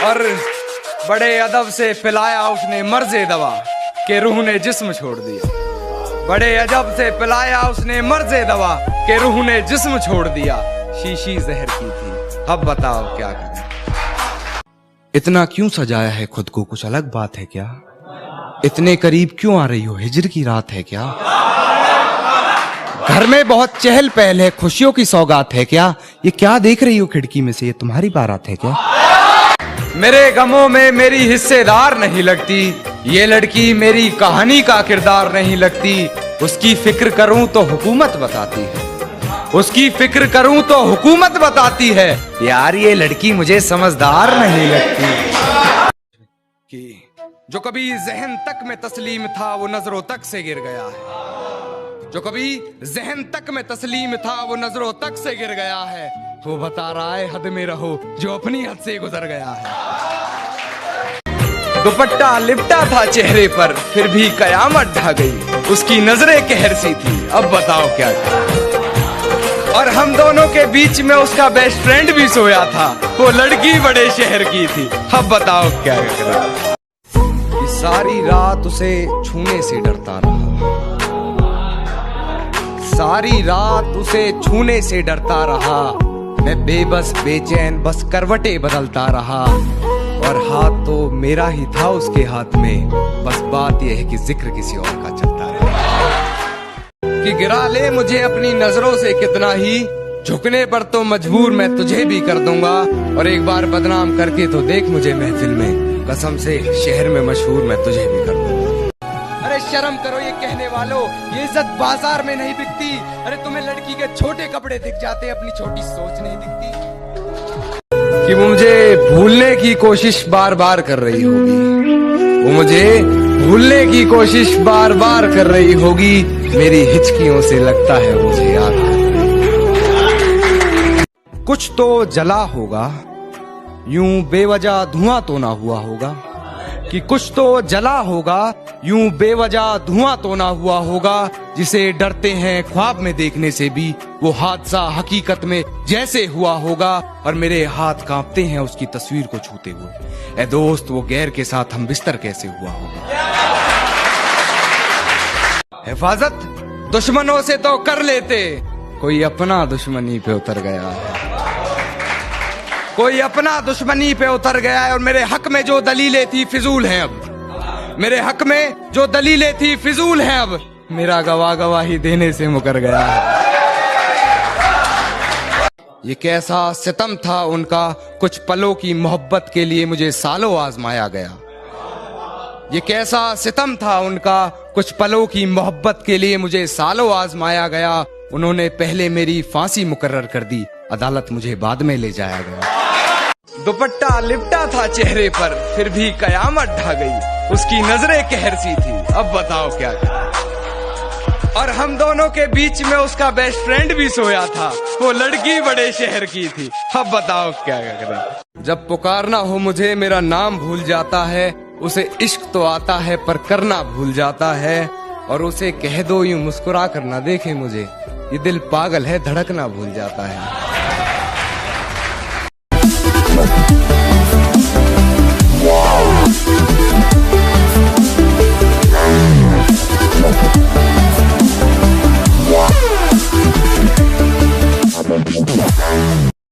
और बड़े अदब से पिलाया उसने मर्ज़े दवा के रूह ने जिस्म छोड़ दिया। बड़े अदब से पिलाया उसने मर्ज़े दवा के रूह ने जिस्म छोड़ दिया। शीशी जहर की थी, अब बताओ क्या करें। इतना क्यों सजाया है खुद को, कुछ अलग बात है क्या? इतने करीब क्यों आ रही हो, हिजर की रात है क्या? घर में बहुत चहल पहल है, खुशियों की सौगात है क्या? ये क्या देख रही हो खिड़की में से, ये तुम्हारी बारात है क्या? मेरे गमों में मेरी हिस्सेदार नहीं लगती, ये लड़की मेरी कहानी का किरदार नहीं लगती। उसकी फिक्र करूं तो हुकूमत बताती है, उसकी फिक्र करूं तो हुकूमत बताती है। यार ये लड़की मुझे समझदार नहीं लगती। कि जो कभी जहन तक में तस्लीम था वो नजरों तक से गिर गया है। जो कभी जहन तक में तस्लीम था वो नजरों तक से गिर गया है। वो बता रहा है हद में रहो जो अपनी हद से गुजर गया है। दुपट्टा लिपटा था चेहरे पर फिर भी कयामत ढा गई। उसकी नजरें कहर सी थी, अब बताओ क्या करें। और हम दोनों के बीच में उसका बेस्ट फ्रेंड भी सोया था, वो लड़की बड़े शहर की थी, अब बताओ क्या करें। सारी रात उसे छूने से डरता रहा, सारी रात उसे छूने से डरता रहा। मैं बेबस बेचैन बस करवटें बदलता रहा। और हाथ तो मेरा ही था उसके हाथ में, बस बात यह है कि जिक्र किसी और का चलता रहा। कि गिरा ले मुझे अपनी नजरों से कितना ही, झुकने पर तो मजबूर मैं तुझे भी कर दूंगा। और एक बार बदनाम करके तो देख मुझे महफिल में, कसम से शहर में मशहूर मैं तुझे भी कर दूंगा। अरे शर्म करो ये कहने वालों, ये इज्जत बाजार में नहीं बिकती। अरे तुम्हें लड़की के छोटे कपड़े दिख जाते, अपनी छोटी सोच नहीं दिखती। कि वो मुझे भूलने की कोशिश बार बार कर रही होगी, वो मुझे भूलने की कोशिश बार बार कर रही होगी। मेरी हिचकियों से लगता है मुझे याद कर रही। कुछ तो जला होगा, यूं बेवजह धुआं तो ना हुआ होगा। कि कुछ तो जला होगा, यूं बेवजह धुआं तो ना हुआ होगा। जिसे डरते हैं ख्वाब में देखने से भी, वो हादसा हकीकत में जैसे हुआ होगा। और मेरे हाथ कांपते हैं उसकी तस्वीर को छूते हुए। ए दोस्त वो गैर के साथ हम बिस्तर कैसे हुआ होगा। हिफाजत दुश्मनों से तो कर लेते, कोई अपना दुश्मनी पे उतर गया है, कोई अपना दुश्मनी पे उतर गया है। और मेरे हक में जो दलीलें थी फिजूल हैं अब, मेरे हक में जो दलीलें थी फिजूल हैं अब। मेरा गवाही देने से मुकर गया है। ये कैसा सितम था उनका, कुछ पलों की मोहब्बत के लिए मुझे सालों आजमाया गया। ये कैसा सितम था उनका, कुछ पलों की मोहब्बत के लिए मुझे सालों आजमाया गया। उन्होंने पहले मेरी फांसी मुकर्रर कर दी, अदालत मुझे बाद में ले जाया गया। दुपट्टा लिपटा था चेहरे पर फिर भी कयामत ढा गई। उसकी नजरें कहर सी थी, अब बताओ क्या करें। और हम दोनों के बीच में उसका बेस्ट फ्रेंड भी सोया था, वो लड़की बड़े शहर की थी, अब बताओ क्या करें। जब पुकारना हो मुझे मेरा नाम भूल जाता है। उसे इश्क तो आता है पर करना भूल जाता है। और उसे कह दो यूं मुस्कुरा कर ना देखे मुझे, ये दिल पागल है धड़कना भूल जाता है।